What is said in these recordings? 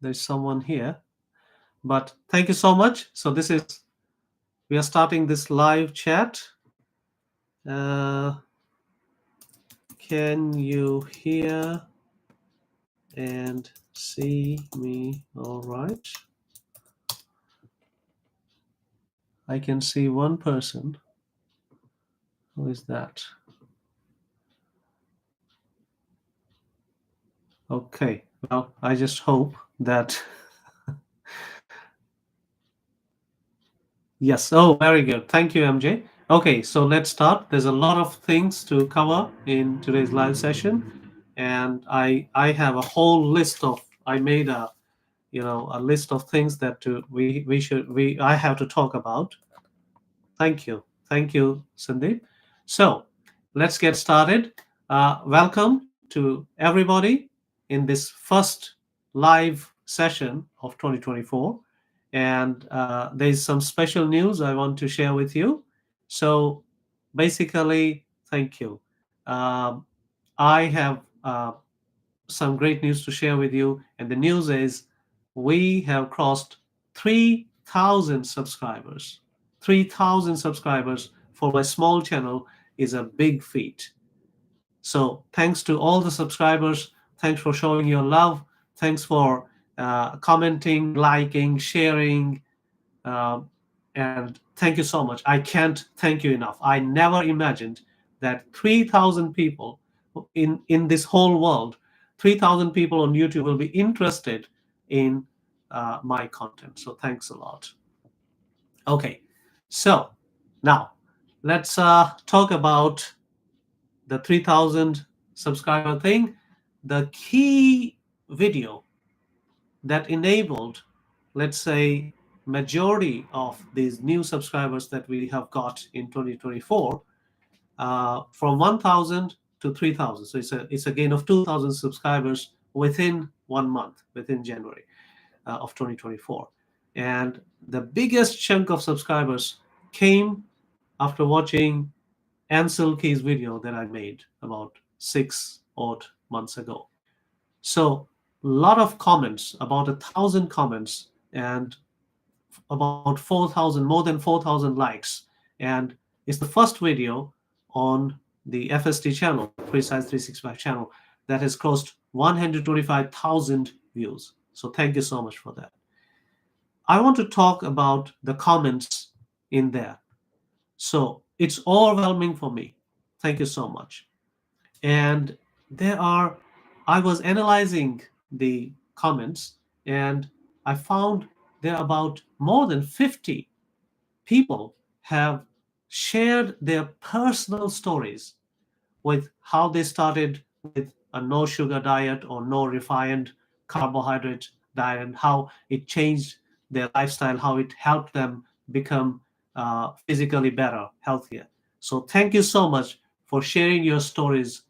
there's someone here. But thank you so much. So we are starting this live chat. Uh, can you hear and see me all right? I can see one person. Who is that? Okay. Well, I just hope that. Yes. Oh, very good. Thank you, MJ. Okay, so let's start. There's a lot of things to cover in today's live session, and I have a whole list of. I made a list of things that I have to talk about. Thank you, Sandeep. So let's get started. Welcome to everybody in this first live session of 2024, and there's some special news I want to share with you. So basically, thank you. Um, I have some great news to share with you, and the news is we have crossed 3,000 subscribers. 3,000 subscribers for a small channel is a big feat. So thanks to all the subscribers. Thanks for showing your love. Thanks for commenting, liking, sharing, uh, and thank you so much. I can't thank you enough. I never imagined that 3,000 people in this whole world, 3,000 people on YouTube will be interested in my content. So thanks a lot. Okay, so now let's talk about the 3,000 subscriber thing. The key video that enabled, let's say, majority of these new subscribers that we have got in 2024, from 1,000 to 3,000. So it's a gain of 2,000 subscribers within 1 month, within January of 2024. And the biggest chunk of subscribers came after watching Ansel Key's video that I made about 6 odd months ago. So a lot of comments, about 1,000 comments, and about 4,000, more than 4,000 likes. And it's the first video on the FST channel, Precise 365 channel, that has crossed 125,000 views. So thank you so much for that. I want to talk about the comments in there. So it's overwhelming for me. Thank you so much. And I was analyzing the comments, and I found there are about more than 50 people have shared their personal stories with how they started with a no sugar diet or no refined carbohydrate diet, and how it changed their lifestyle, how it helped them become physically better, healthier. So thank you so much for sharing your stories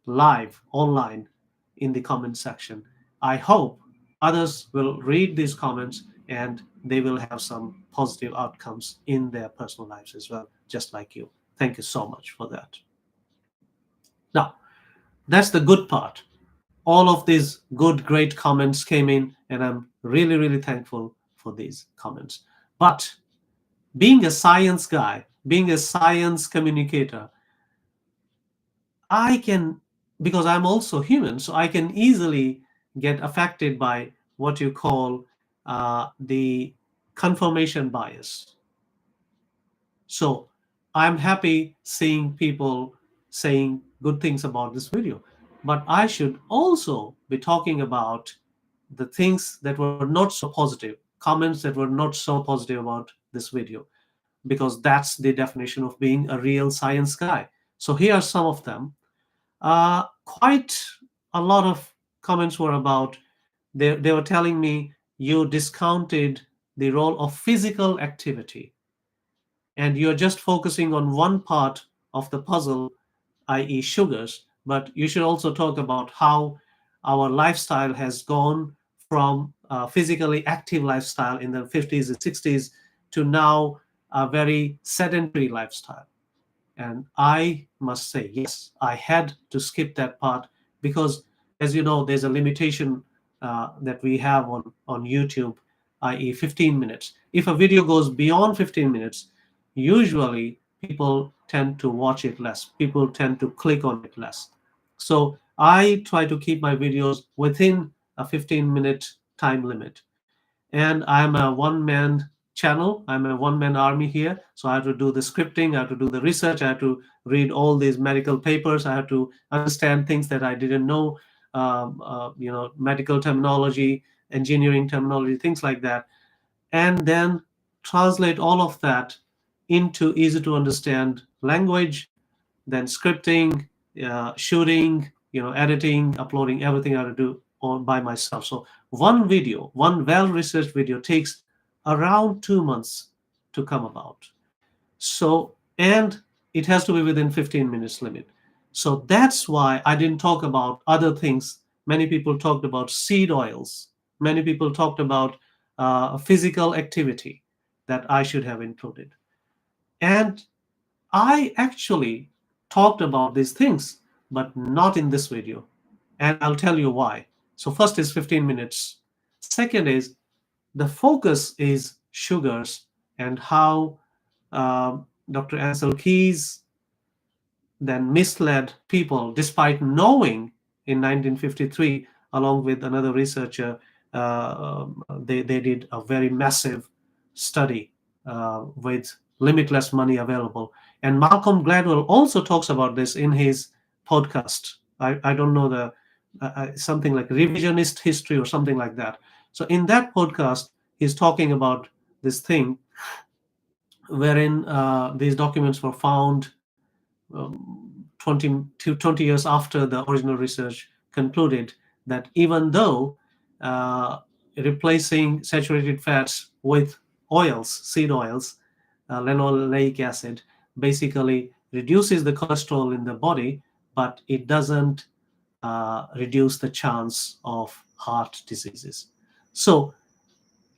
live online in the comment section. I hope others will read these comments and they will have some positive outcomes in their personal lives as well, just like you. Thank you so much for that. Now, that's the good part. All of these good, great comments came in, and I'm really, really thankful for these comments. But being a science guy, being a science communicator, I can, because I'm also human, so I can easily get affected by what you call the confirmation bias. So I'm happy seeing people saying good things about this video, but I should also be talking about the things that were not so positive, comments that were not so positive about this video, because that's the definition of being a real science guy. So here are some of them. Quite a lot of comments were about, they were telling me you discounted the role of physical activity and you're just focusing on one part of the puzzle, i.e., sugars. But you should also talk about how our lifestyle has gone from a physically active lifestyle in the 50s and 60s to now a very sedentary lifestyle. And I must say, yes, I had to skip that part because, as you know, there's a limitation that we have on YouTube, i.e., 15 minutes. If a video goes beyond 15 minutes, usually people tend to watch it less. People tend to click on it less. So I try to keep my videos within a 15-minute time limit. And I'm a one-man channel. I'm a one-man army here. So I have to do the scripting, I have to do the research, I have to read all these medical papers, I have to understand things that I didn't know, medical terminology, engineering terminology, things like that, and then translate all of that into easy to understand language, then scripting, shooting, editing, uploading, everything I have to do all by myself. So one video, one well-researched video takes around 2 months to come about. So, and it has to be within 15 minutes limit. So that's why I didn't talk about other things. Many people talked about seed oils. Many people talked about physical activity that I should have included. And I actually talked about these things, but not in this video. And I'll tell you why. So, first is 15 minutes. Second is the focus is sugars and how Dr. Ansel Keys then misled people despite knowing in 1953, along with another researcher, they did a very massive study with limitless money available. And Malcolm Gladwell also talks about this in his podcast. I don't know something like revisionist history or something like that. So in that podcast, he's talking about this thing wherein these documents were found 20 years after the original research concluded that even though uh, replacing saturated fats with oils, seed oils, linoleic acid, basically reduces the cholesterol in the body, but it doesn't reduce the chance of heart diseases. So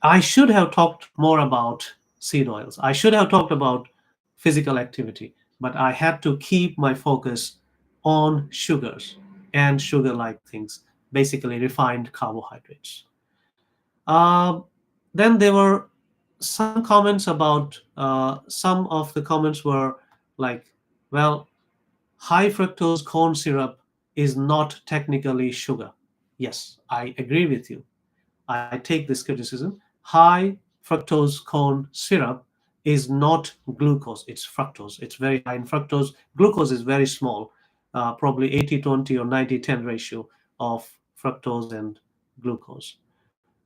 I should have talked more about seed oils. I should have talked about physical activity, but I had to keep my focus on sugars and sugar like things, basically refined carbohydrates. Uh, then there were some comments about some of the comments were like, well, high fructose corn syrup is not technically sugar. Yes, I agree with you. I take this criticism. High fructose corn syrup is not glucose, it's fructose. It's very high in fructose. Glucose is very small, probably 80-20 or 90-10 ratio of fructose and glucose.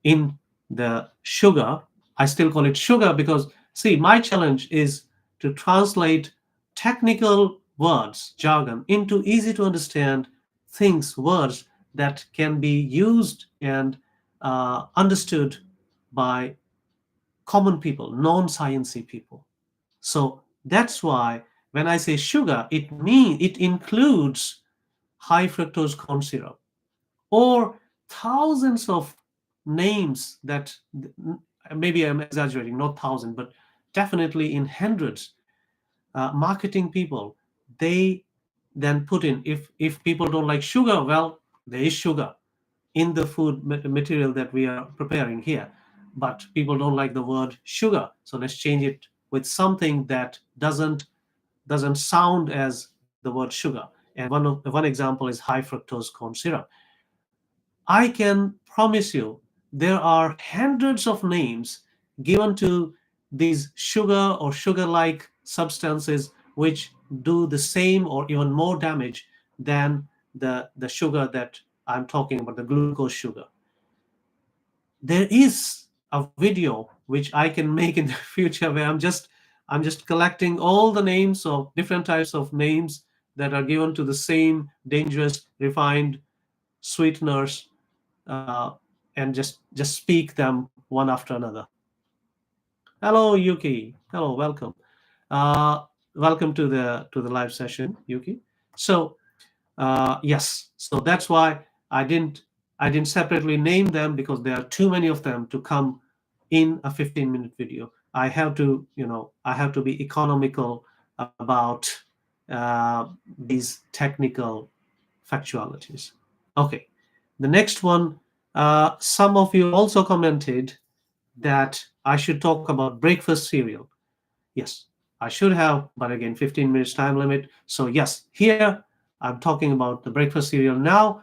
In the sugar, I still call it sugar because, see, my challenge is to translate technical words, jargon, into easy to understand things, words that can be used and understood by common people, non-sciencey people. So that's why when I say sugar, it includes high fructose corn syrup or thousands of names that, maybe I'm exaggerating, not thousand, but definitely in hundreds. Marketing people, they then put in, if people don't like sugar, well, there is sugar in the food material that we are preparing here, but people don't like the word sugar, so let's change it with something that doesn't sound as the word sugar. And one example is high fructose corn syrup. I can promise you there are hundreds of names given to these sugar or sugar like substances which do the same or even more damage than the sugar that I'm talking about, the glucose sugar. There is a video which I can make in the future where I'm just collecting all the names of different types of names that are given to the same dangerous refined sweeteners, uh, and just speak them one after another. Hello, Yuki. Hello, welcome. Uh, Welcome to the live session, Yuki. So yes, so that's why I didn't separately name them because there are too many of them to come in a 15-minute video. I have to be economical about these technical factualities. Okay, the next one Some of you also commented that I should talk about breakfast cereal. Yes, I should have, but again, 15 minutes time limit. So, yes, here I'm talking about the breakfast cereal now.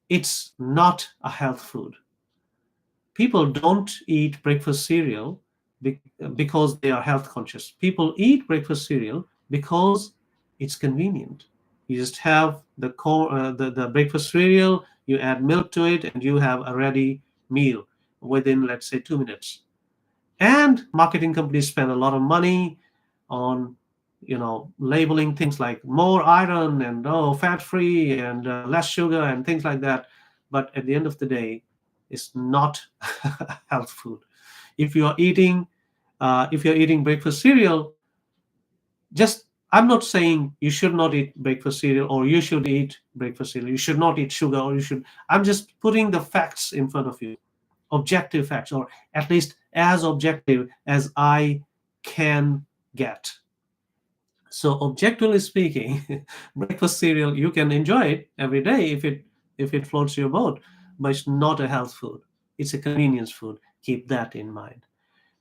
It's not a health food. People don't eat breakfast cereal because they are health conscious. People eat breakfast cereal because it's convenient. You just have the breakfast cereal, you add milk to it, and you have a ready meal within, let's say, 2 minutes. And marketing companies spend a lot of money on, labeling things like more iron and fat free and less sugar and things like that. But at the end of the day, it's not health food. If you are eating if you're eating breakfast cereal, just, I'm not saying you should not eat breakfast cereal or you should eat breakfast cereal, you should not eat sugar, or you should, I'm just putting the facts in front of you, objective facts, or at least as objective as I can get. So objectively speaking, breakfast cereal, you can enjoy it every day if it floats your boat, but it's not a health food. It's a convenience food. Keep that in mind.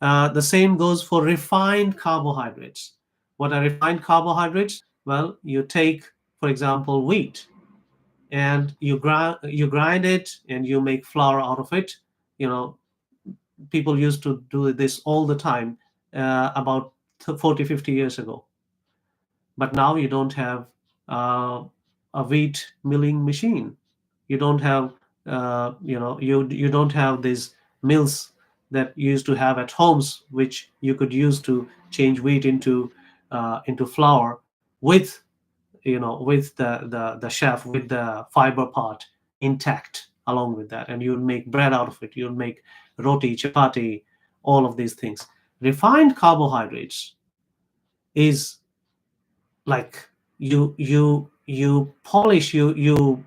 The same goes for refined carbohydrates. What are refined carbohydrates? Well, you take, for example, wheat, and you grind it and you make flour out of it. You know, people used to do this all the time about 40, 50 years ago. But now you don't have uh, a wheat milling machine. You don't have you don't have these mills that you used to have at homes, which you could use to change wheat into flour with with the chef, with the fiber part intact along with that, and you'll make bread out of it, you'll make roti, chapati, all of these things. Refined carbohydrates is like you polish, you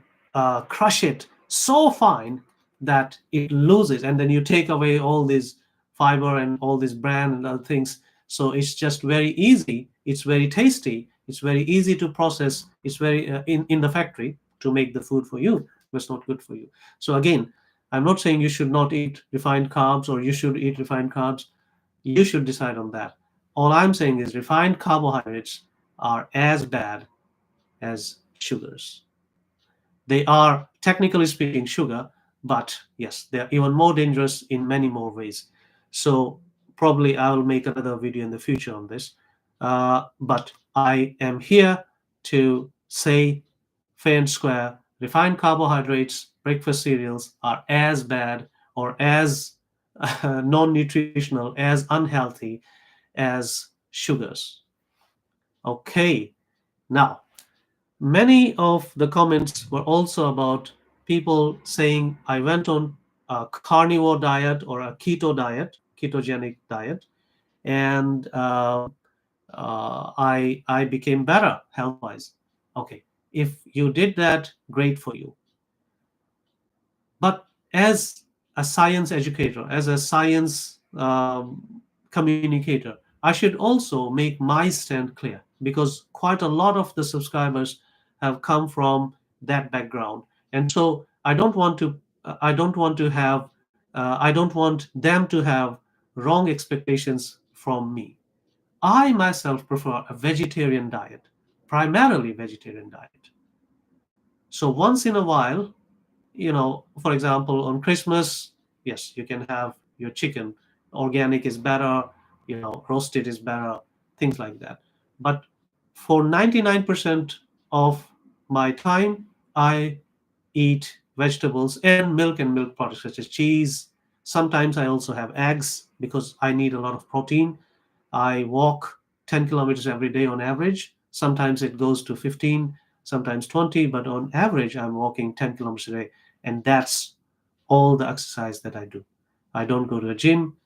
crush it so fine that it loses, and then you take away all this fiber and all this bran and other things. So it's just very easy, it's very tasty, it's very easy to process, it's very in the factory to make the food for you, but it's not good for you. So again, I'm not saying you should not eat refined carbs or you should eat refined carbs. You should decide on that. All I'm saying is refined carbohydrates are as bad as sugars. They are, technically speaking, sugar, but yes, they are even more dangerous in many more ways. So probably I will make another video in the future on this. But I am here to say fair and square, refined carbohydrates, breakfast cereals are as bad or as non-nutritional, as unhealthy as sugars. Okay, now many of the comments were also about people saying I went on a carnivore diet or a keto diet, ketogenic diet, and I became better health wise. Okay, if you did that, great for you. But as a science educator, as a science communicator, I should also make my stand clear, because quite a lot of the subscribers have come from that background, and so I don't want them to have wrong expectations from me. I myself prefer a vegetarian diet, primarily vegetarian diet. So once in a while, for example, on Christmas, yes, you can have your chicken. Organic is better, roasted is better, things like that. But for 99% of my time, I eat vegetables and milk products such as cheese. Sometimes I also have eggs because I need a lot of protein. I walk 10 kilometers every day on average. Sometimes it goes to 15, sometimes 20, but on average, I'm walking 10 kilometers a day. And that's all the exercise that I do. I don't go to a gym.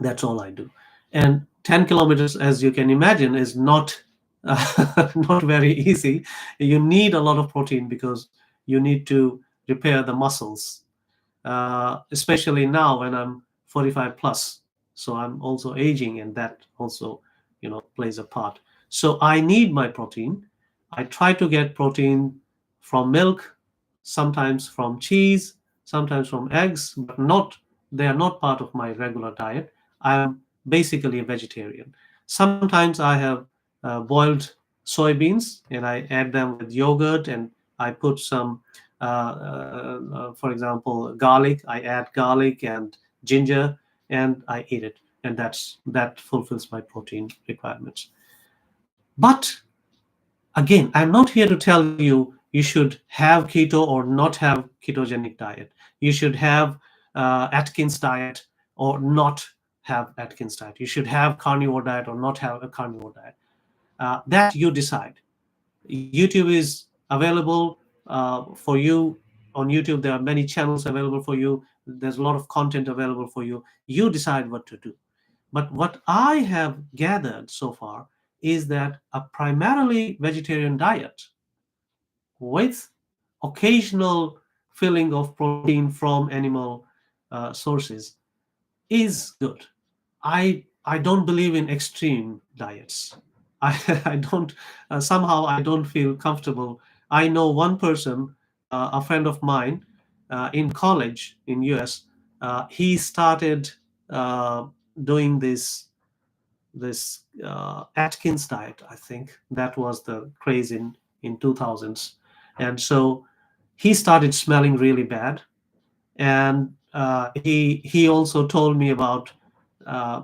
That's all I do. And 10 kilometers, as you can imagine, is not not very easy. You need a lot of protein because you need to repair the muscles, especially now when I'm 45 plus. So I'm also aging, and that also, plays a part. So I need my protein. I try to get protein from milk, sometimes from cheese, sometimes from eggs, but not they are not part of my regular diet. I am basically a vegetarian. Sometimes I have boiled soybeans and I add them with yogurt, and I put some, for example, garlic. I add garlic and ginger, and I eat it, and that fulfills my protein requirements. But again, I'm not here to tell you should have keto or not have ketogenic diet. You should have Atkins diet or not have Atkins diet. You should have carnivore diet or not have a carnivore diet. That you decide. YouTube is available for you. On YouTube there are many channels available for you. There's a lot of content available for you. You decide what to do. But what I have gathered so far is that a primarily vegetarian diet with occasional filling of protein from animal sources is good. I don't believe in extreme diets. I don't somehow I don't feel comfortable. I know one person, a friend of mine, in college in US. He started uh, doing this Atkins diet. I think that was the craze in 2000s, and so he started smelling really bad, and he also told me about uh,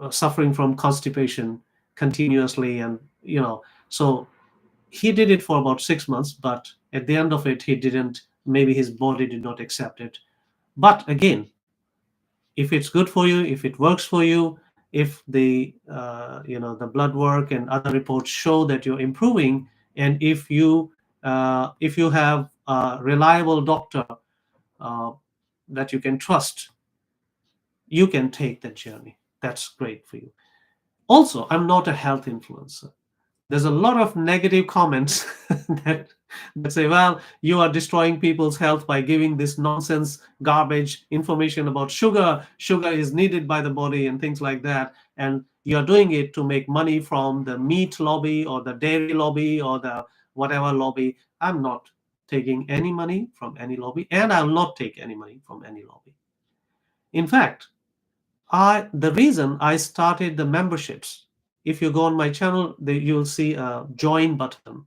suffering from constipation continuously, and so he did it for about 6 months, but at the end of it, he didn't. Maybe his body did not accept it. But again, if it's good for you, if it works for you, if the blood work and other reports show that you're improving, and if you have a reliable doctor uh, that you can trust, you can take that journey. That's great for you. Also, I'm not a health influencer. There's a lot of negative comments that say, well, you are destroying people's health by giving this nonsense garbage information about sugar is needed by the body and things like that, and you're doing it to make money from the meat lobby or the dairy lobby or the whatever lobby. I'm not taking any money from any lobby, and I'll not take any money from any lobby. In fact, the reason I started the memberships, if you go on my channel, you'll see a join button.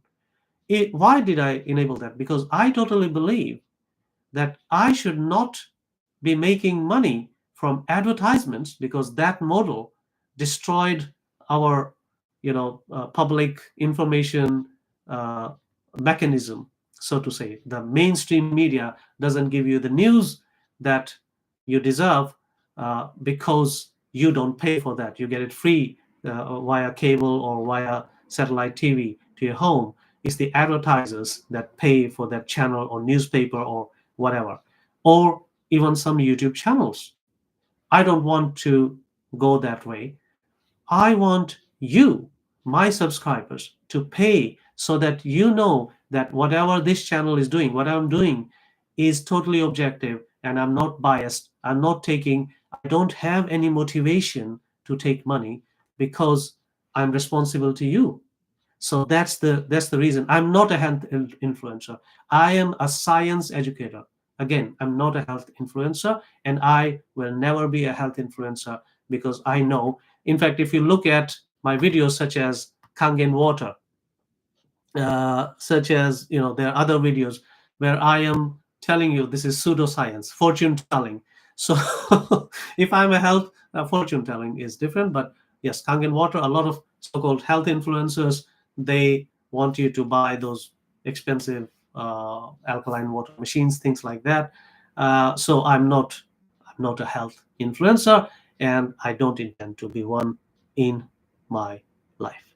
Why did I enable that? Because I totally believe that I should not be making money from advertisements, because that model destroyed our public information uh, mechanism, so to say. The mainstream media doesn't give you the news that you deserve because you don't pay for that. You get it free via cable or via satellite TV to your home. It's the advertisers that pay for that channel or newspaper or whatever, or even some YouTube channels. I don't want to go that way. I want you, my subscribers, to pay so that you know that whatever this channel is doing, what I'm doing, is totally objective, and I'm not biased. I don't have any motivation to take money because I'm responsible to you. So that's the reason. I'm not a health influencer. I am a science educator. Again, I'm not a health influencer, and I will never be a health influencer, because I know. In fact, if you look at my videos, such as Kangen water, such as there are other videos where I am telling you this is pseudoscience, fortune telling. So if I'm a health fortune telling is different, but yes, Kangen water, a lot of so-called health influencers, they want you to buy those expensive alkaline water machines, things like that. So I'm not a health influencer, and I don't intend to be one in my life.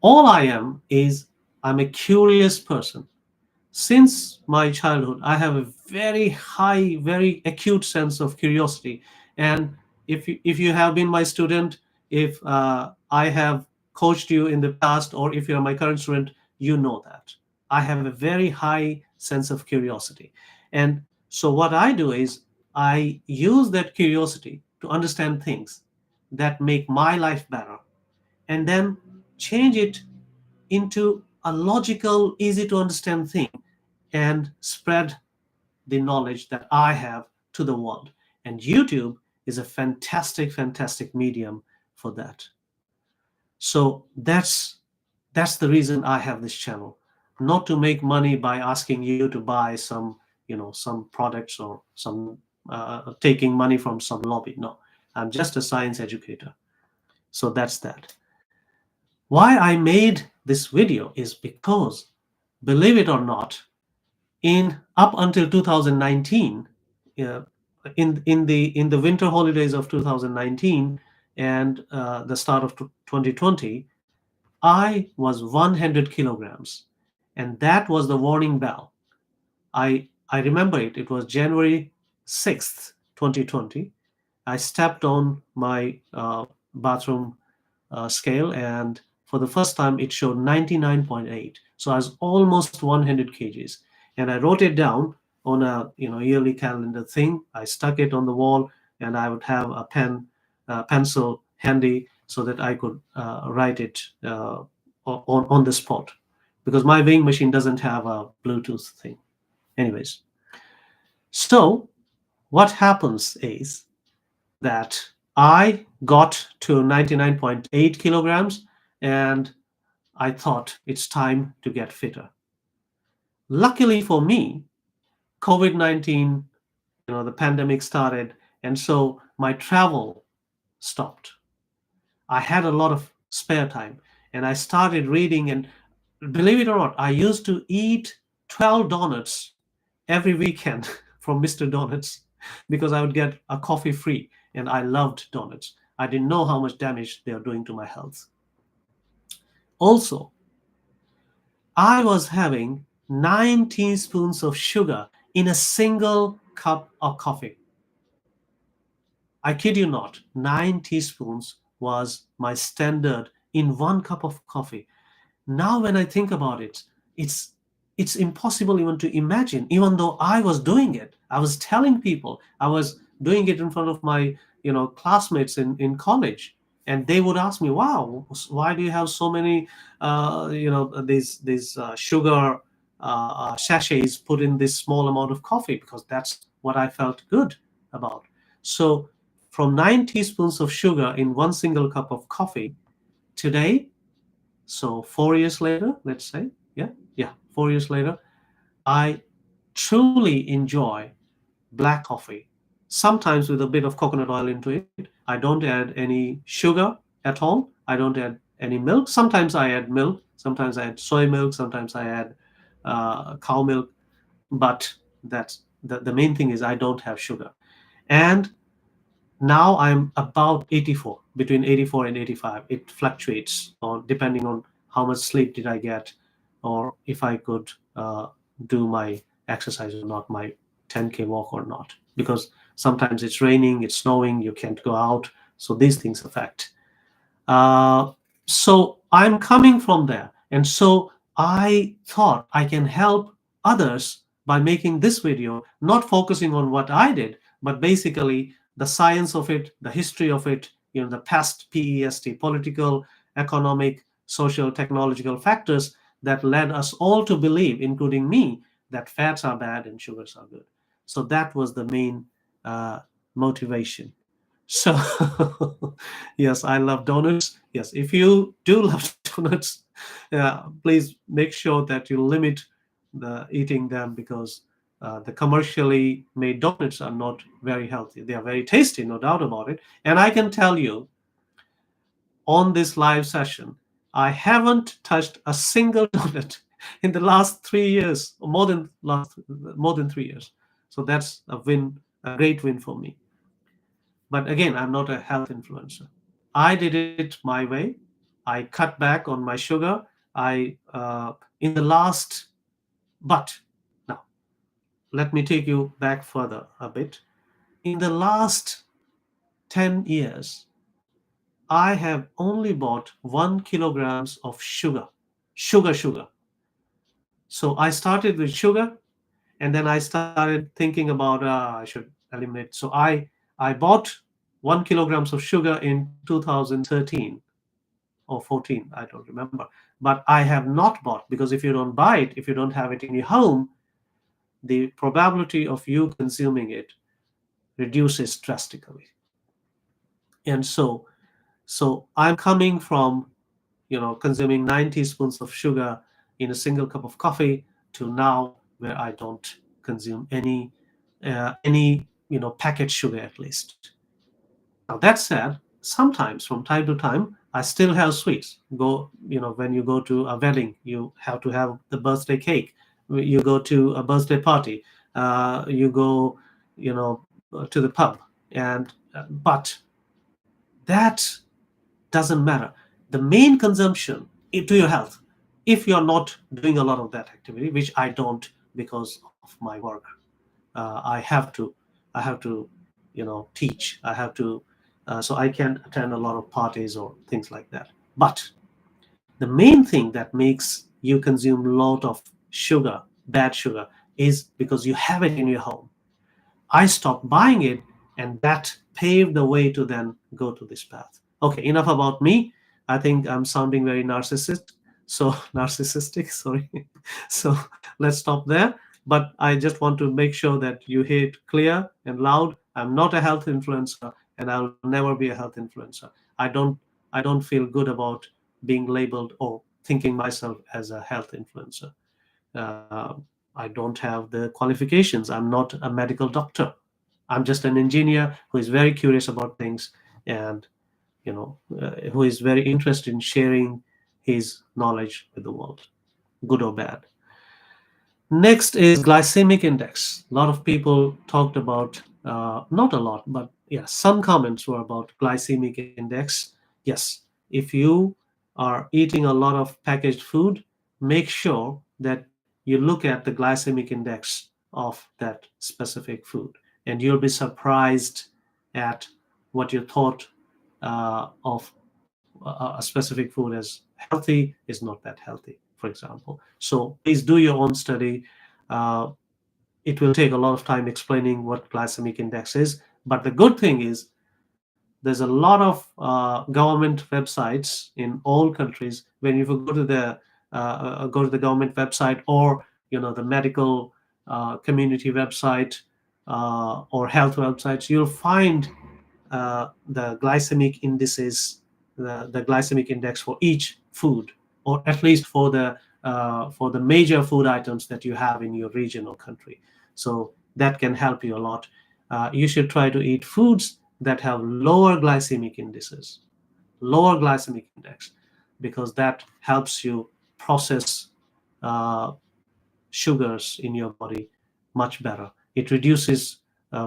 All I am is I'm a curious person. Since my childhood, I have a very high, very acute sense of curiosity. And if you have been my student, if I have coached you in the past, or if you're my current student, you know that I have a very high sense of curiosity. And so what I do is I use that curiosity to understand things that make my life better, and then change it into a logical, easy to understand thing, and spread the knowledge that I have to the world. And YouTube is a fantastic, fantastic medium for that. So that's the reason I have this channel, not to make money by asking you to buy some, some products or some taking money from some lobby. No, I'm just a science educator. So that's that. Why I made this video is because, believe it or not, in up until 2019, uh, in the winter holidays of 2019 and the start of 2020, I was 100 kilograms, and that was the warning bell. I remember it. It was January 6th, 2020. I stepped on my bathroom scale, and for the first time, it showed 99.8. So I was almost 100 kgs, and I wrote it down on a yearly calendar thing. I stuck it on the wall, and I would have a pencil handy so that I could write it on the spot, because my weighing machine doesn't have a Bluetooth thing. Anyways, so what happens is that I got to 99.8 kilograms, and I thought it's time to get fitter. Luckily for me, COVID-19, the pandemic started, and so my travel stopped. I had a lot of spare time, and I started reading. And believe it or not, I used to eat 12 donuts every weekend from Mr. Donuts, because I would get a coffee free, and I loved donuts. I didn't know how much damage they are doing to my health. Also, I was having 9 teaspoons of sugar in a single cup of coffee. I kid you not, 9 teaspoons was my standard in one cup of coffee. Now when I think about it, it's it's impossible even to imagine. Even though I was doing it, I was telling people, I was doing it in front of my classmates in college, and they would ask me, "Wow, why do you have so many these sugar sachets put in this small amount of coffee?" Because that's what I felt good about. So from 9 teaspoons of sugar in one single cup of coffee today, so 4 years later, let's say, yeah, 4 years later, I truly enjoy black coffee, sometimes with a bit of coconut oil into it. I don't add any sugar at all. I don't add any milk. Sometimes I add milk. Sometimes I add soy milk. Sometimes I add cow milk. But that's the main thing is I don't have sugar. And now I'm about 84, between 84 and 85. It fluctuates on depending on how much sleep did I get, or if I could do my exercise or not, my 10K walk or not. Because sometimes it's raining, it's snowing, you can't go out. So these things affect. Uh, so I'm coming from there. And so I thought I can help others by making this video, not focusing on what I did, but basically the science of it, the history of it, the past PEST, political, economic, social, technological factors that led us all to believe, including me, that fats are bad and sugars are good. So that was the main motivation. So, yes, I love donuts. Yes, if you do love donuts, please make sure that you limit the eating them, because the commercially made donuts are not very healthy. They are very tasty, no doubt about it. And I can tell you, on this live session, I haven't touched a single donut in the last 3 years, or more than 3 years. So that's a win, a great win for me. But again, I'm not a health influencer. I did it my way. I cut back on my sugar. I in the last, but now let me take you back further a bit. In the last 10 years, I have only bought 1 kilograms of sugar. So I started with sugar, and then I started thinking about I should eliminate. So I bought 1 kilograms of sugar in 2013 or 14, I don't remember. But I have not bought, because if you don't buy it, if you don't have it in your home, the probability of you consuming it reduces drastically. And so I'm coming from, consuming 9 teaspoons of sugar in a single cup of coffee to now where I don't consume any packet sugar at least. Now that said, sometimes from time to time I still have sweets. When you go to a wedding, you have to have the birthday cake. You go to a birthday party, you go, to the pub, and but that doesn't matter. The main consumption to your health, if you're not doing a lot of that activity, which I don't because of my work, I have to teach. I have to so I can attend a lot of parties or things like that. But the main thing that makes you consume a lot of sugar, bad sugar, is because you have it in your home. I stopped buying it, and that paved the way to then go to this path. Okay, enough about me. I think I'm sounding very narcissistic. Sorry. So let's stop there. But I just want to make sure that you hear it clear and loud. I'm not a health influencer, and I'll never be a health influencer. I don't. I don't feel good about being labeled or thinking myself as a health influencer. uh, I don't have the qualifications. I'm not a medical doctor. I'm just an engineer who is very curious about things, and who is very interested in sharing his knowledge with the world, good or bad. Next is glycemic index. A lot of people talked about, not a lot, but yeah, some comments were about glycemic index. Yes, if you are eating a lot of packaged food, make sure that you look at the glycemic index of that specific food, and you'll be surprised at what you thought of a specific food as healthy is not that healthy, for example. So please do your own study. Uh, it will take a lot of time explaining what glycemic index is. But the good thing is there's a lot of government websites in all countries. When you go to the government website, or the medical community website, or health websites, you'll find the glycemic indices, the glycemic index for each food, or at least for the major food items that you have in your region or country. So that can help you a lot. You should try to eat foods that have lower glycemic indices, lower glycemic index, because that helps you process uh, sugars in your body much better. It reduces,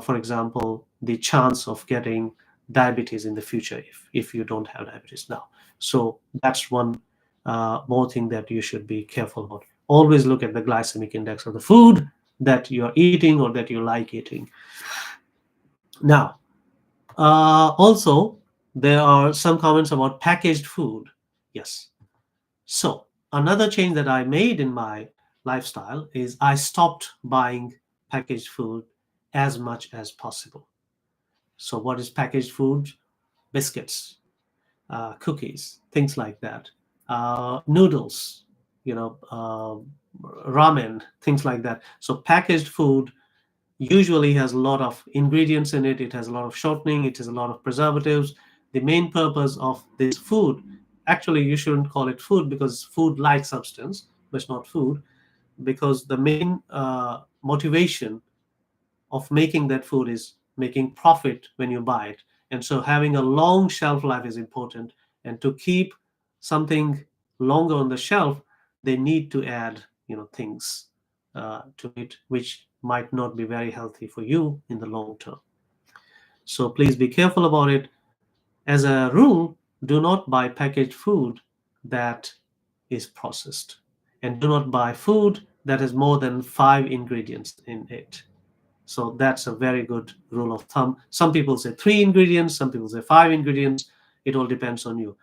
for example, the chance of getting diabetes in the future if you don't have diabetes now. So that's one more thing that you should be careful about. Always look at the glycemic index of the food that you're eating or that you like eating. Now, also, there are some comments about packaged food. Yes. So another change that I made in my lifestyle is I stopped buying packaged food as much as possible. So what is packaged food? Biscuits, cookies, things like that, noodles, ramen, things like that. So packaged food usually has a lot of ingredients in it. It has a lot of shortening. It has a lot of preservatives. The main purpose of this food, actually, you shouldn't call it food because food-like substance, but it's not food, because the main motivation of making that food is making profit when you buy it. And so having a long shelf life is important. And to keep something longer on the shelf, they need to add, things to it, which might not be very healthy for you in the long term. So please be careful about it. As a rule, do not buy packaged food that is processed. And do not buy food that has more than 5 ingredients in it. So that's a very good rule of thumb. Some people say 3 ingredients, some people say 5 ingredients. It all depends on you.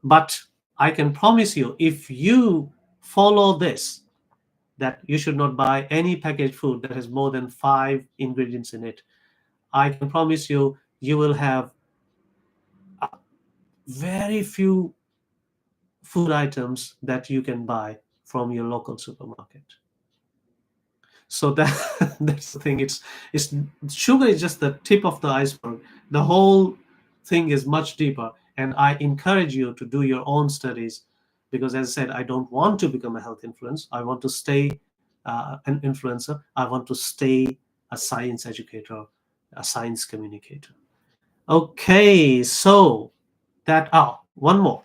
But I can promise you, if you follow this, that you should not buy any packaged food that has more than 5 ingredients in it, I can promise you, you will have very few food items that you can buy from your local supermarket. So that that's the thing. It's sugar is just the tip of the iceberg. The whole thing is much deeper, and I encourage you to do your own studies, because as I said, I don't want to become a health influencer. I want to stay an influencer. I want to stay a science educator, a science communicator. Okay, so that one more,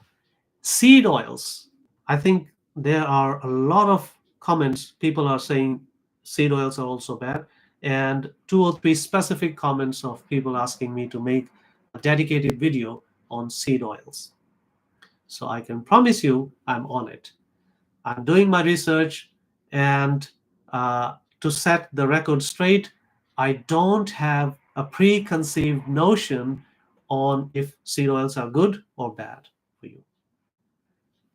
seed oils. I think there are a lot of comments. People are saying seed oils are also bad, and 2 or 3 specific comments of people asking me to make a dedicated video on seed oils. So I can promise you I'm on it. I'm doing my research, and to set the record straight, I don't have a preconceived notion on if seed oils are good or bad for you.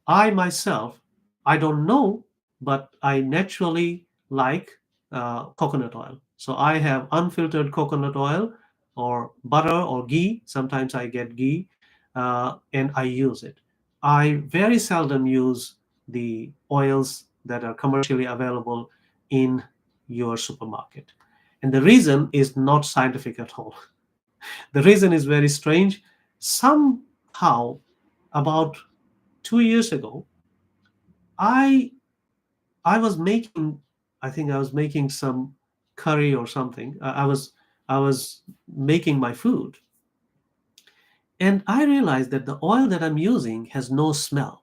I myself, I don't know, but I naturally like coconut oil. So I have unfiltered coconut oil or butter or ghee. Sometimes I get ghee, and I use it. I very seldom use the oils that are commercially available in your supermarket. And the reason is not scientific at all. The reason is very strange. Somehow, about 2 years ago, I I was making, I think I was making some curry or something. I was making my food, and I realized that the oil that I'm using has no smell.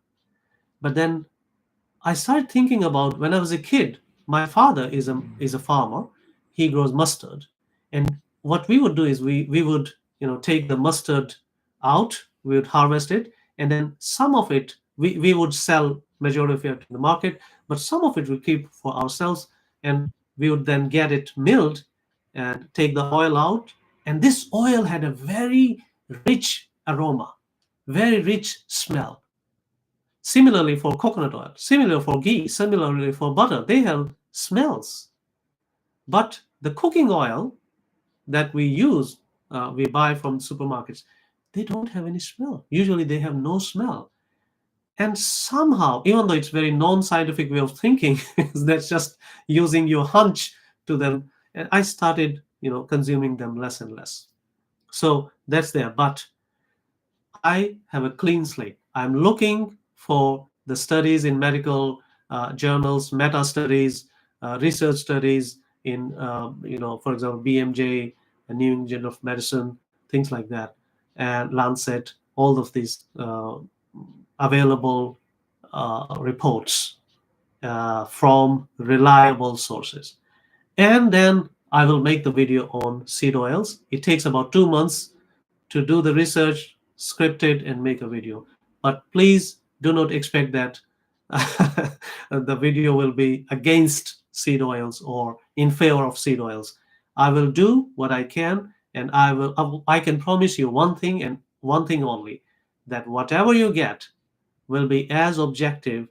But then I started thinking about when I was a kid. My father is a farmer. He grows mustard, and what we would do is we would take the mustard out. We would harvest it, and then some of it we would sell majority of it in the market, but some of it we keep for ourselves, and we would then get it milled and take the oil out. And this oil had a very rich aroma, very rich smell. Similarly for coconut oil, similarly for ghee, similarly for butter, they have smells. But the cooking oil that we use, we buy from supermarkets, they don't have any smell. Usually they have no smell. And somehow, even though it's very non-scientific way of thinking, that's just using your hunch to them. And I started, consuming them less and less. So that's there. But I have a clean slate. I'm looking for the studies in medical journals, meta studies, research studies in, for example, BMJ, the New England Journal of Medicine, things like that, and Lancet, all of these available reports from reliable sources. And then I will make the video on seed oils. It takes about 2 months to do the research, script it, and make a video. But please do not expect that the video will be against seed oils or in favor of seed oils. I will do what I can, and I can promise you one thing and one thing only, that whatever you get will be as objective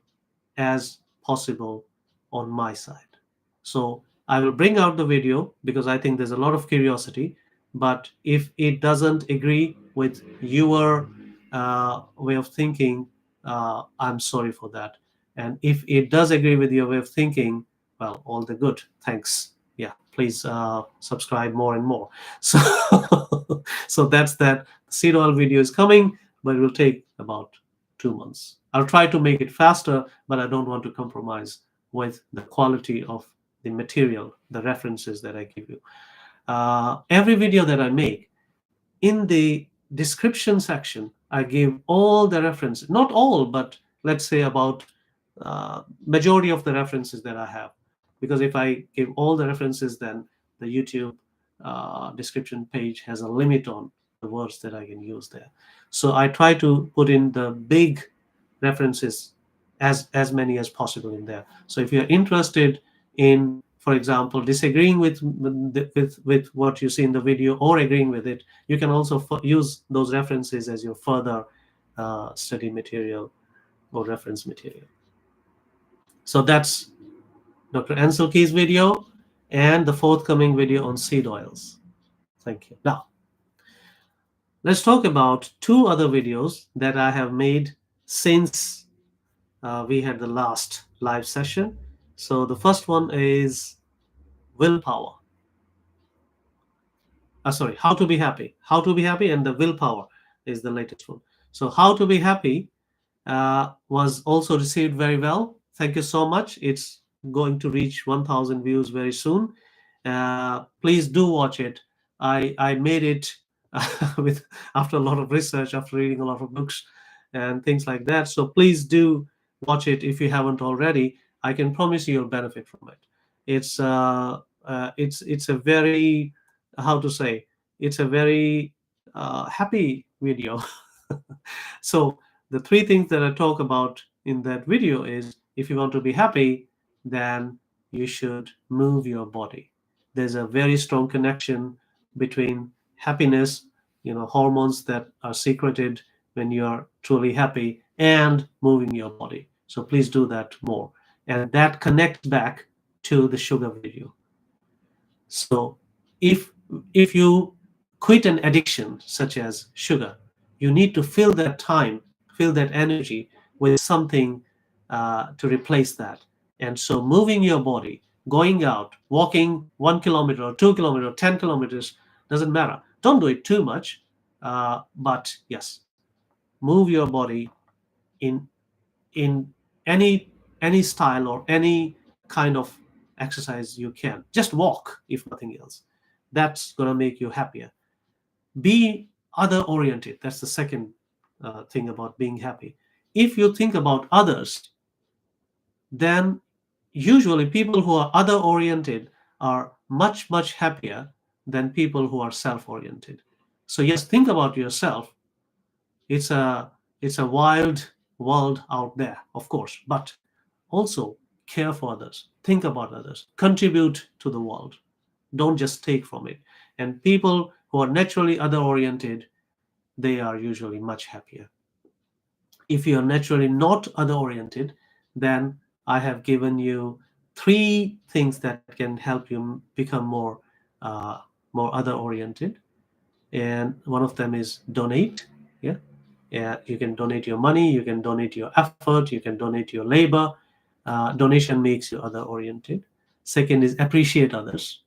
as possible on my side. So I will bring out the video because I think there's a lot of curiosity. But if it doesn't agree with your way of thinking, I'm sorry for that. And if it does agree with your way of thinking, well, all the good. Thanks. Yeah, please subscribe more and more. So, so that's that. The seed oil video is coming, but it will take about 2 months. I'll try to make it faster, but I don't want to compromise with the quality of the material, the references that I give you. Every video that I make, in the description section, I give all the references, not all, but let's say about majority of the references that I have. Because if I give all the references, then the YouTube description page has a limit on the words that I can use there. So I try to put in the big references, as many as possible in there. So if you're interested in, for example, disagreeing with what you see in the video or agreeing with it, you can also use those references as your further study material or reference material. So that's Dr. Ansel Keys' video and the forthcoming video on seed oils. Thank you. Now, let's talk about 2 other videos that I have made since we had the last live session. So the first one is willpower. Sorry, how to be happy. How to be happy, and the willpower is the latest one. So how to be happy was also received very well. Thank you so much. It's going to reach 1,000 views very soon. Please do watch it. I made it with after a lot of research, after reading a lot of books and things like that. So please do watch it if you haven't already. I can promise you you'll benefit from it. It's a very, how to say, it's a very happy video. So the three things that I talk about in that video is, if you want to be happy, then you should move your body. There's a very strong connection between happiness, hormones that are secreted when you are truly happy, and moving your body. So please do that more. And that connects back to the sugar video. So if if you quit an addiction such as sugar, you need to fill that time, fill that energy with something to replace that. And so moving your body, going out, walking 1 kilometer or 2 kilometers or 10 kilometers, doesn't matter. Don't do it too much, but yes, move your body in in any style or any kind of exercise you can. Just walk, if nothing else. That's going to make you happier. Be other oriented. That's the second thing about being happy. If you think about others, then usually people who are other oriented are much, much happier than people who are self oriented. So yes, think about yourself. It's a wild world out there, of course, but also care for others, think about others, contribute to the world. Don't just take from it. And people who are naturally other oriented, they are usually much happier. If you are naturally not other oriented, then I have given you three things that can help you become uh, more other oriented. And one of them is donate. Yeah. Yeah, you can donate your money, you can donate your effort, you can donate your labor. Donation makes you other oriented. Second is appreciate others.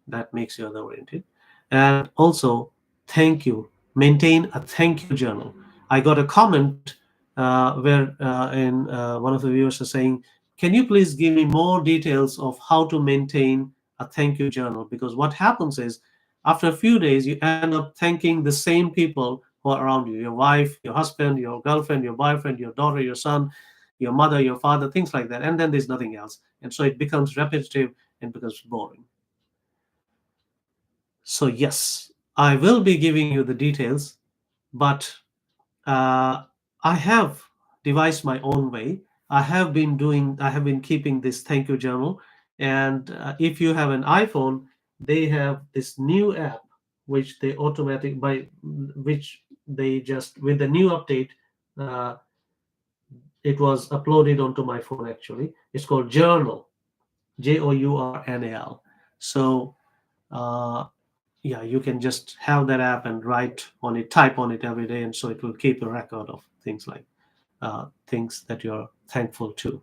That makes you other oriented. And also, thank you. Maintain a thank you journal. I got a comment where in one of the viewers are saying, can you please give me more details of how to maintain a thank you journal? Because what happens is, after a few days, you end up thanking the same people who are around you, your wife, your husband, your girlfriend, your boyfriend, your daughter, your son, your mother, your father, things like that. And then there's nothing else. And so it becomes repetitive and becomes boring. So, yes, I will be giving you the details, but I have devised my own way. I have been keeping this thank you journal. And if you have an iPhone, they have this new app, which they automatic by which they just with the new update, uh, it was uploaded onto my phone actually. It's called Journal, Journal. So, uh, yeah, you can just have that app and write on it, type on it every day, and so it will keep a record of things like things that you're thankful to.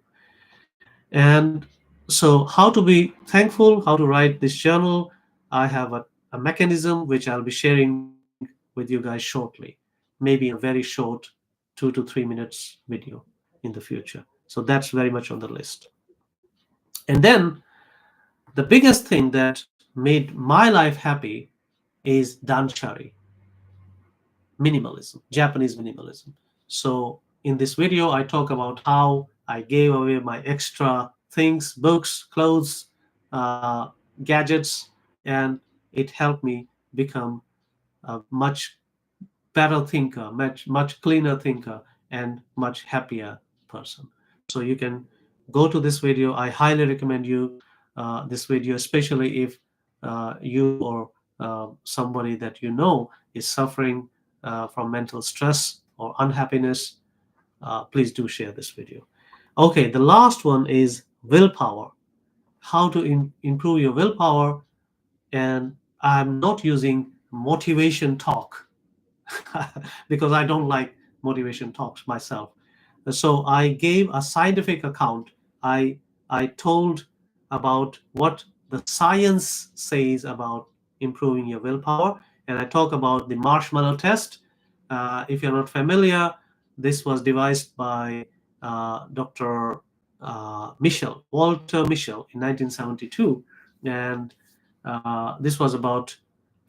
And so, how to be thankful, how to write this journal, I have a mechanism which I'll be sharing with you guys shortly, maybe in a very short 2 to 3 minutes video in the future. So that's very much on the list. And then the biggest thing that made my life happy is danshari, minimalism, Japanese minimalism. So in this video, I talk about how I gave away my extra things, books, clothes, uh, gadgets, and it helped me become a much better thinker, much cleaner thinker, and much happier person. So you can go to this video. I highly recommend you this video, especially if you or somebody that you know is suffering from mental stress or unhappiness. Please do share this video. Okay, the last one is willpower. How to improve your willpower. And I'm not using motivation talk because I don't like motivation talks myself. So I gave a scientific account. I told about what the science says about improving your willpower. And I talk about the marshmallow test. If you're not familiar, this was devised by Dr. Walter Mischel in 1972. And this was about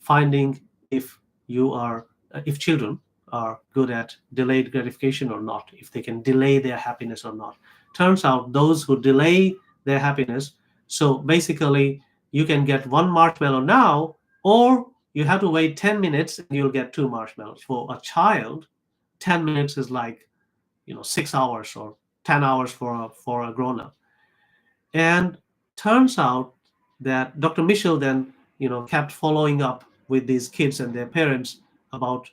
finding if if children are good at delayed gratification or not, if they can delay their happiness or not. Turns out those who delay their happiness, so basically you can get one marshmallow now, or you have to wait 10 minutes and you'll get two marshmallows. For a child, 10 minutes is like 6 hours, or 10 hours for a grown up. And turns out that Dr. Mischel then kept following up with these kids and their parents about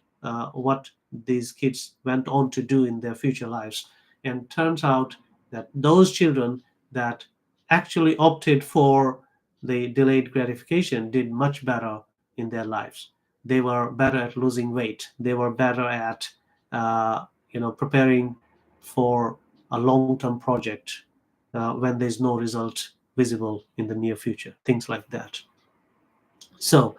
what these kids went on to do in their future lives. And turns out that those children that actually opted for the delayed gratification did much better in their lives. They were better at losing weight. They were better at preparing for a long-term project when there's no result visible in the near future, things like that. So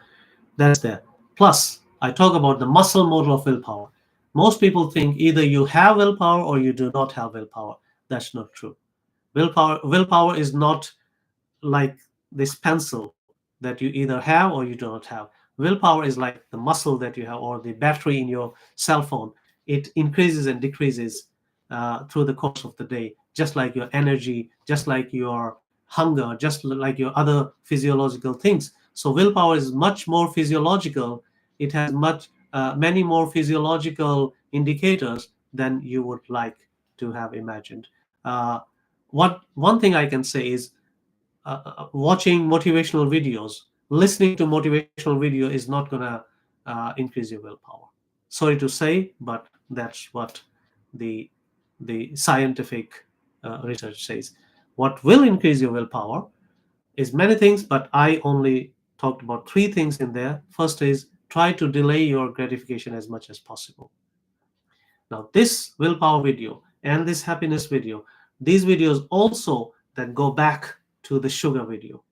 that's there. Plus, I talk about the muscle model of willpower. Most people think either you have willpower or you do not have willpower. That's not true. Willpower is not like this pencil that you either have or you do not have. Willpower is like the muscle that you have, or the battery in your cell phone. It increases and decreases through the course of the day, just like your energy, just like your hunger, just like your other physiological things. So willpower is much more physiological. It has many more physiological indicators than you would like to have imagined. One thing I can say is watching motivational videos, listening to motivational video is not going to increase your willpower. Sorry to say, but that's what the scientific research says. What will increase your willpower is many things, but I only talked about three things in there. First is try to delay your gratification as much as possible. Now, this willpower video and this happiness video, these videos also that go back to the sugar video.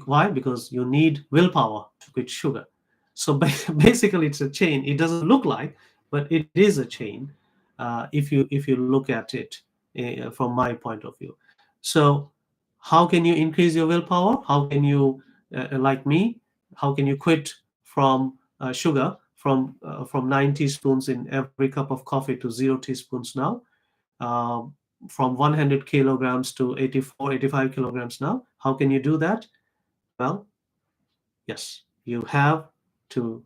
Why? Because you need willpower to quit sugar. So basically, it's a chain. It doesn't look like, but it is a chain if you look at it from my point of view. So how can you increase your willpower? How can you, like me, how can you quit from sugar from 9 teaspoons in every cup of coffee to 0 teaspoons now? From 100 kilograms to 84, 85 kilograms now. How can you do that? Well, yes, you have to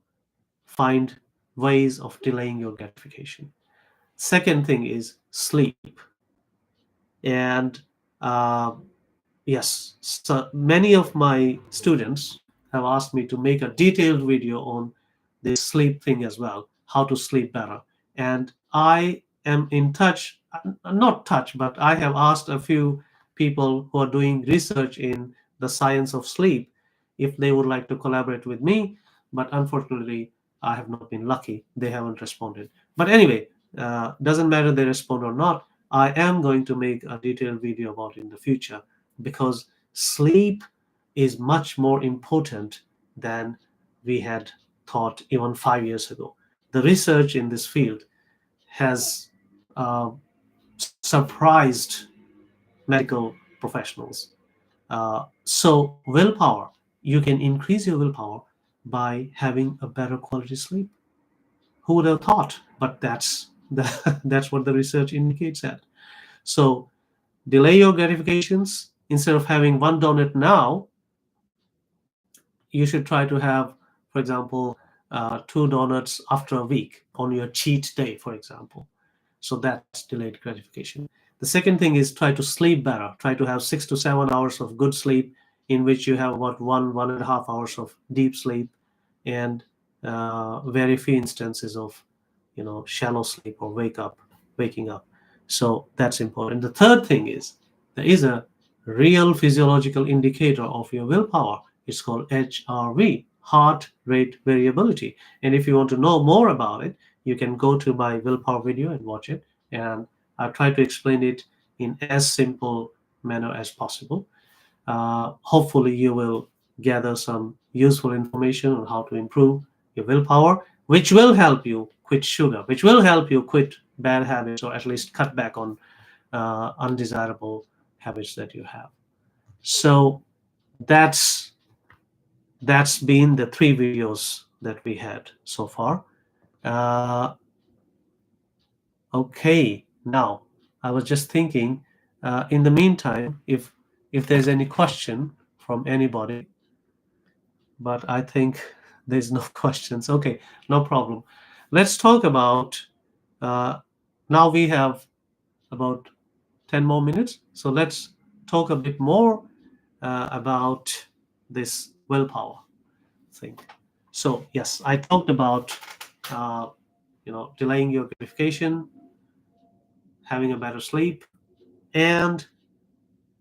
find ways of delaying your gratification. Second thing is sleep. And yes, so many of my students have asked me to make a detailed video on this sleep thing as well, how to sleep better. And I am in touch, not touch, but I have asked a few people who are doing research in the science of sleep if they would like to collaborate with me. But unfortunately, I have not been lucky. They haven't responded. But anyway, doesn't matter they respond or not. I am going to make a detailed video about it in the future, because sleep is much more important than we had thought even 5 years ago. The research in this field has surprised medical professionals. So willpower, you can increase your willpower by having a better quality sleep. Who would have thought? But that's what the research indicates at. So delay your gratifications. Instead of having one donut now, you should try to have, for example, two donuts after a week on your cheat day, for example. So that's delayed gratification. The second thing is try to sleep better. Try to have 6 to 7 hours of good sleep, in which you have about 1.5 hours of deep sleep, and very few instances of shallow sleep or waking up. So that's important. The third thing is there is a real physiological indicator of your willpower. It's called HRV, heart rate variability. And if you want to know more about it, you can go to my willpower video and watch it. And I try to explain it in as simple manner as possible. Hopefully, you will gather some useful information on how to improve your willpower, which will help you quit sugar, which will help you quit bad habits, or at least cut back on undesirable habits that you have. So that's that's been the three videos that we had so far. Uh, okay, now I was just thinking. In the meantime, if there's any question from anybody, but I think there's no questions. Okay, no problem. Let's talk about. Uh, now we have about 10 more minutes, so let's talk a bit more about this willpower thing. So yes, I talked about uh, delaying your gratification, having a better sleep, and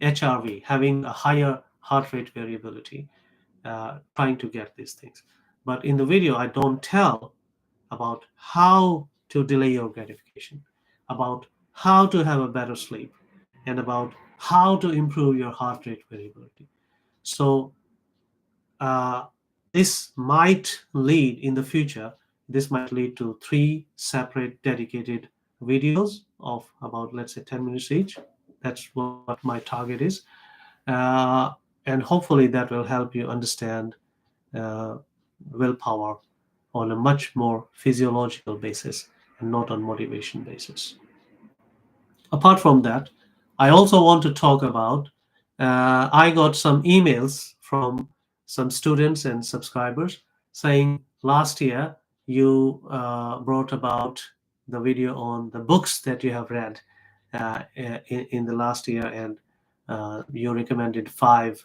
HRV, having a higher heart rate variability, trying to get these things. But in the video, I don't tell about how to delay your gratification, about how to have a better sleep, and about how to improve your heart rate variability. So uh, this might lead in the future, this might lead to three separate dedicated videos of about, let's say, 10 minutes each. That's what my target is. Uh, and hopefully that will help you understand uh, willpower on a much more physiological basis and not on motivation basis. Apart from that, I also want to talk about. I got some emails from some students and subscribers saying last year you brought about the video on the books that you have read in the last year, and you recommended five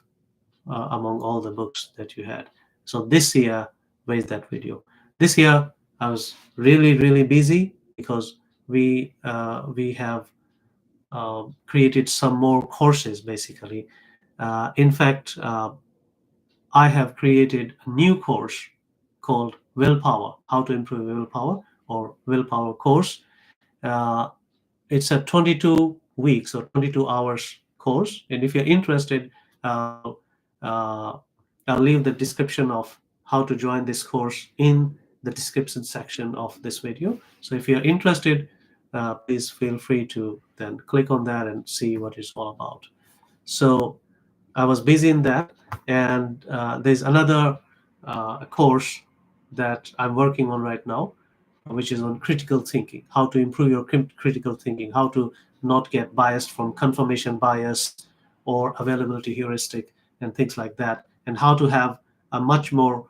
among all the books that you had. So this year, where's that video? This year, I was really busy because we have created some more courses basically. In fact, I have created a new course called Willpower: How to Improve Willpower, or Willpower course. Uh, it's a 22 weeks or 22 hours course, and if you're interested, uh, I'll leave the description of how to join this course in the description section of this video. So if you're interested, please feel free to then click on that and see what it's all about. So I was busy in that, and there's another course that I'm working on right now, which is on critical thinking, how to improve your critical thinking, how to not get biased from confirmation bias or availability heuristic and things like that, and how to have a much more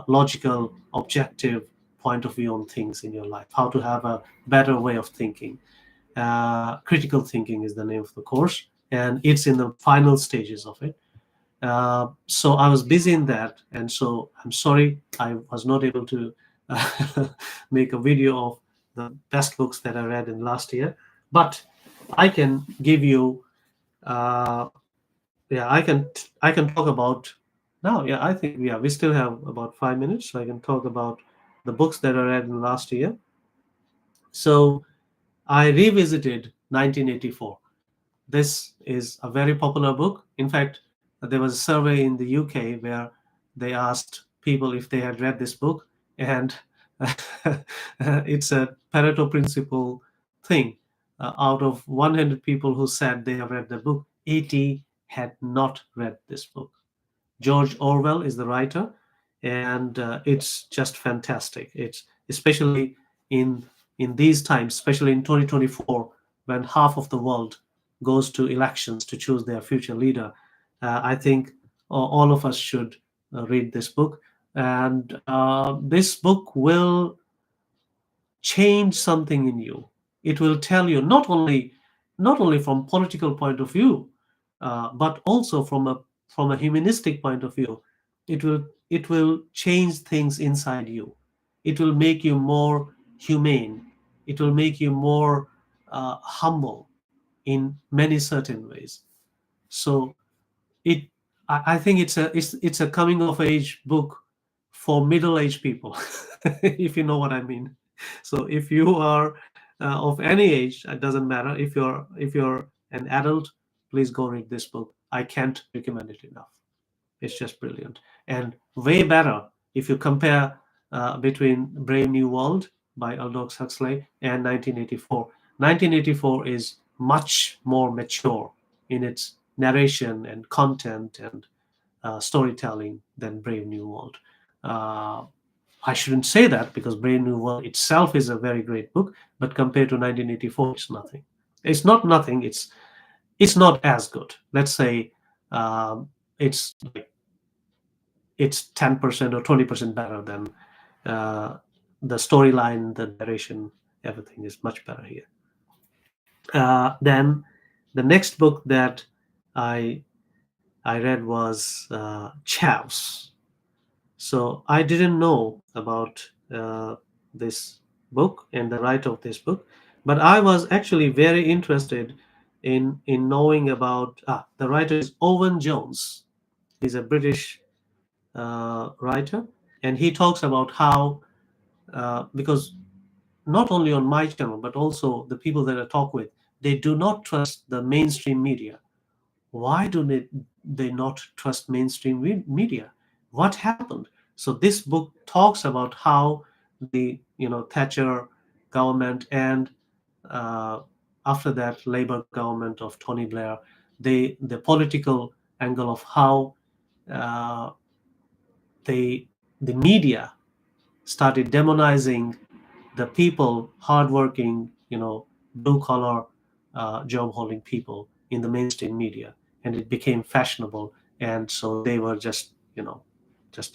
logical, objective point of view on things in your life, how to have a better way of thinking. Critical thinking is the name of the course, and it's in the final stages of it. So I was busy in that, and so I'm sorry I was not able to make a video of the best books that I read in last year. But I can give you, uh, yeah, I can talk about now. Yeah, I think we still have about 5 minutes, so I can talk about the books that I read in last year. So I revisited 1984. This is a very popular book. In fact, there was a survey in the UK where they asked people if they had read this book, and it's a Pareto principle thing. Out of 100 people who said they have read the book, 80 had not read this book. George Orwell is the writer, and it's just fantastic. It's especially in in these times, especially in 2024, when half of the world goes to elections to choose their future leader. I think all of us should read this book, and this book will change something in you. It will tell you not only from political point of view, but also from a humanistic point of view. It will change things inside you. It will make you more humane. It will make you more humble in many certain ways. So it I think it's a coming of age book for middle aged people, if you know what I mean. So if you are of any age, it doesn't matter. If you're an adult, please go read this book. I can't recommend it enough. It's just brilliant and way better if you compare between Brave New World by Aldous Huxley and 1984. 1984 is much more mature in its narration and content and storytelling than Brave New World. Uh, I shouldn't say that because Brave New World itself is a very great book, but compared to 1984, it's nothing. It's not nothing. It's not as good. Let's say it's like it's 10% or 20% better than uh, the storyline, the narration, everything is much better here. Then the next book that I I read was Chaos. So I didn't know about this book and the writer of this book, but I was actually very interested in knowing about the writer is Owen Jones. He's a British writer, and he talks about how because not only on my channel but also the people that I talk with, they do not trust the mainstream media. Why do they not trust mainstream media? What happened? So this book talks about how the Thatcher government and uh, after that Labour government of Tony Blair, the political angle of how uh, they the media started demonizing the people, hardworking, blue collar, job holding people in the mainstream media, and it became fashionable, and so they were just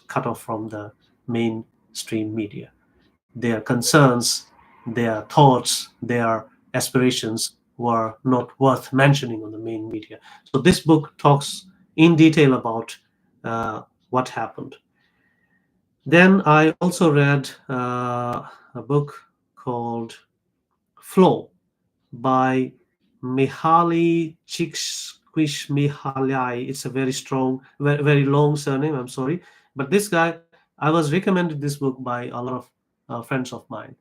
cut off from the mainstream media. Their concerns, their thoughts, their aspirations were not worth mentioning on the main media. So this book talks in detail about what happened. Then I also read a book called Flow by Mihaly Csikszentmihalyi. It's a very strong, very, very long surname. I'm sorry, but this guy, I was recommended this book by a lot of friends of mine.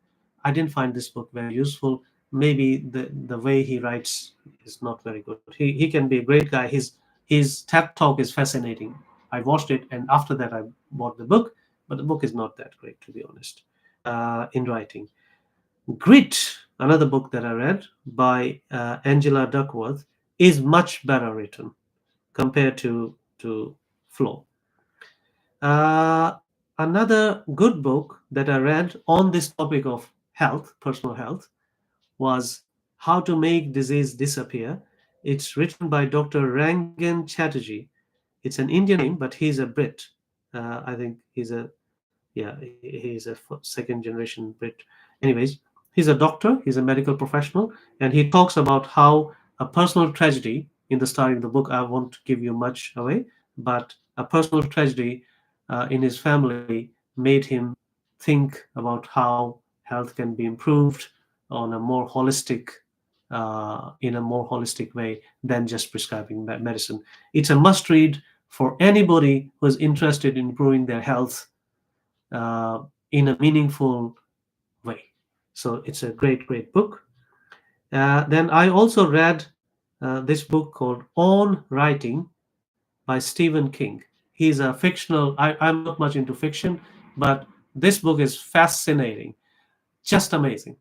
I didn't find this book very useful. Maybe the way he writes is not very good. He can be a great guy. His TED talk is fascinating. I watched it, and after that, I bought the book. But the book is not that great, to be honest, in writing. Grit, another book that I read by Angela Duckworth, is much better written compared to Flow. Uh, Another good book that I read on this topic of health, personal health, was How to Make Disease Disappear. It's written by Dr. Rangan Chatterjee. It's an Indian name, but he's a Brit. I think he's a second generation Brit. Anyways, he's a doctor, he's a medical professional, and he talks about how a personal tragedy in the starting of the book, I won't give you much away, but a personal tragedy in his family made him think about how health can be improved on a more holistic in a more holistic way than just prescribing medicine. It's a must read for anybody who is interested in improving their health uh, in a meaningful way. So it's a great, great book. Then I also read this book called On Writing by Stephen King. He's a fictional, I'm not much into fiction, but this book is fascinating, just amazing.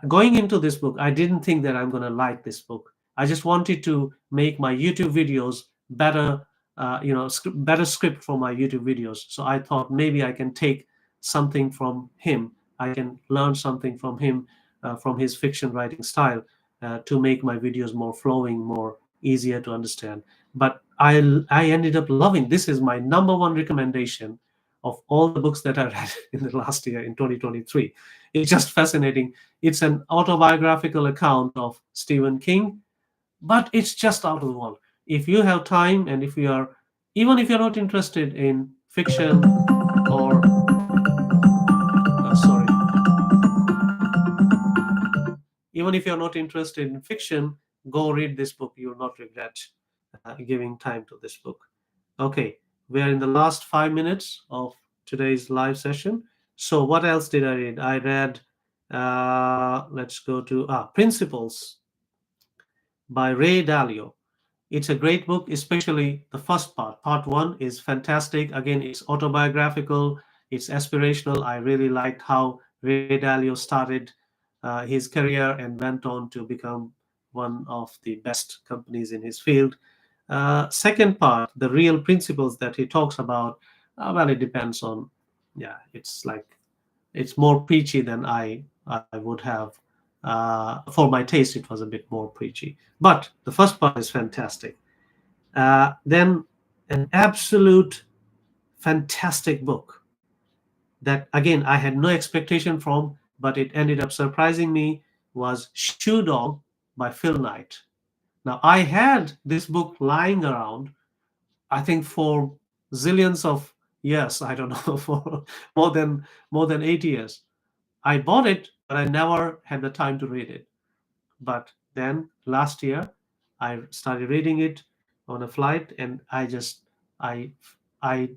Going into this book, I didn't think that I'm going to like this book. I just wanted to make my YouTube videos better, better script for my YouTube videos. So I thought maybe I can take something from him. I can learn something from his fiction writing style to make my videos more flowing, more easier to understand. But I ended up loving. This is my number one recommendation of all the books that I read in the last year in 2023. It's just fascinating. It's an autobiographical account of Stephen King, but it's just out of the world. If you have time and even if you're not interested in fiction or, sorry, even if you're not interested in fiction, go read this book. You will not regret giving time to this book. Okay, we are in the last 5 minutes of today's live session. So what else did I read? I read, let's go to Principles by Ray Dalio. It's a great book, especially the first part. Part one is fantastic. Again, it's autobiographical, it's aspirational. I really liked how Ray Dalio started his career and went on to become one of the best companies in his field. Second part, the real principles that he talks about, well, it depends on, yeah, it's like, it's more preachy than I would have. For my taste, it was a bit more preachy. But the first part is fantastic. Then an absolute fantastic book that again I had no expectation from, but it ended up surprising me, was Shoe Dog by Phil Knight. Now I had this book lying around, I think for zillions of years. I don't know, for more than 8 years. I bought it, but I never had the time to read it. But then last year, I started reading it on a flight, and I, I,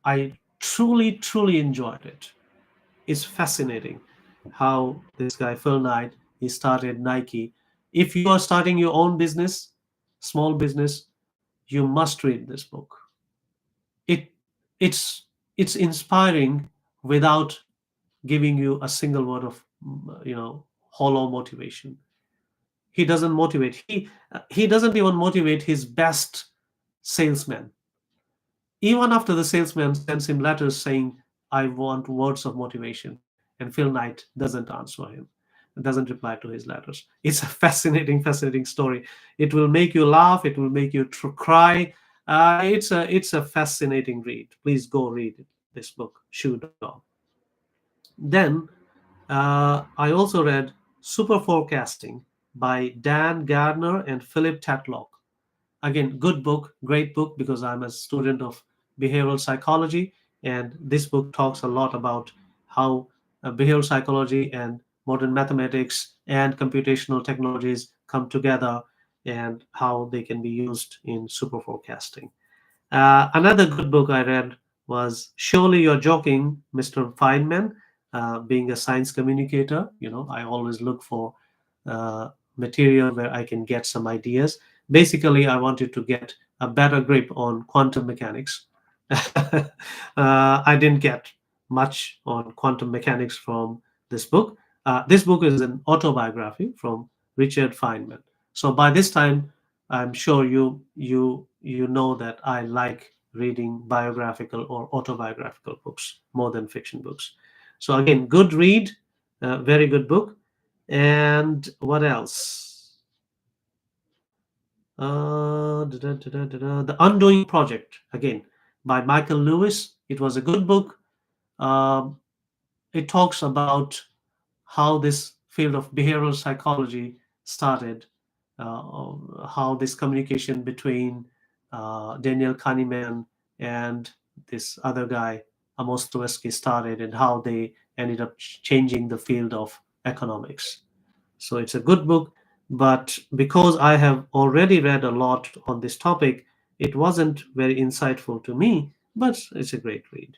I truly, truly enjoyed it. It's fascinating how this guy Phil Knight, he started Nike. If you are starting your own business, small business, you must read this book. It it's it's inspiring without giving you a single word of hollow motivation. He doesn't motivate. He doesn't even motivate his best salesman. Even after the salesman sends him letters saying, I want words of motivation, and Phil Knight doesn't answer him, doesn't reply to his letters. It's a fascinating story. It will make you laugh, it will make you cry. It's a fascinating read. Please go read it, this book, Shoe Dog. Then I also read Super Forecasting by Dan Gardner and Philip Tatlock. Again, good book, great book, because I'm a student of behavioral psychology, and this book talks a lot about how behavioral psychology and modern mathematics and computational technologies come together and how they can be used in super forecasting. Another good book I read was Surely You're Joking, Mr. Feynman. Being a science communicator, I always look for material where I can get some ideas. Basically, I wanted to get a better grip on quantum mechanics. I didn't get much on quantum mechanics from this book. This book is an autobiography from Richard Feynman. So by this time, I'm sure you know that I like reading biographical or autobiographical books more than fiction books. So again, good read, very good book. And what else? The Undoing Project, again, by Michael Lewis. It was a good book. Um, it talks about how this field of behavioral psychology started, how this communication between Daniel Kahneman and this other guy, Amos Tversky, started, and how they ended up changing the field of economics. So it's a good book, but because I have already read a lot on this topic, it wasn't very insightful to me, but it's a great read.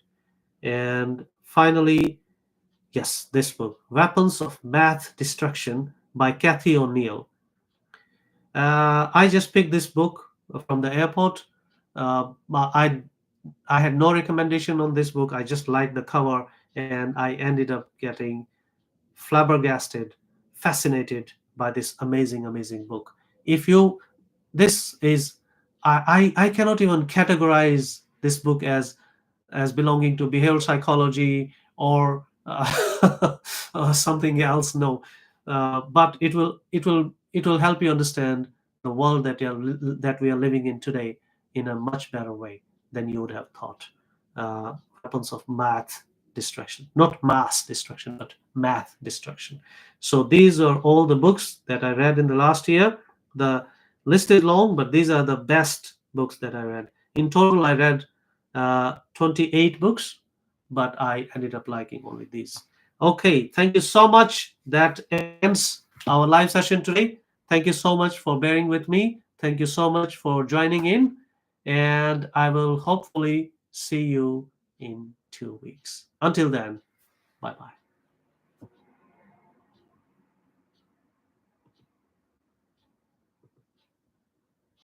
And finally, yes, this book, Weapons of Math Destruction by Cathy O'Neill. I just picked this book from the airport. I had no recommendation on this book. I just liked the cover, and I ended up getting flabbergasted, fascinated by this amazing book. If you, this is, I cannot even categorize this book as belonging to behavioral psychology or something else. No, but it will help you understand the world that we are living in today in a much better way than you would have thought. Weapons of math destruction, not mass destruction, but math destruction. So these are all the books that I read in the last year. The list is long, but these are the best books that I read. In total, I read 28 books, but I ended up liking only these. Okay, thank you so much. That ends our live session today. Thank you so much for bearing with me. Thank you so much for joining in. And I will hopefully see you in 2 weeks. Until then, bye bye.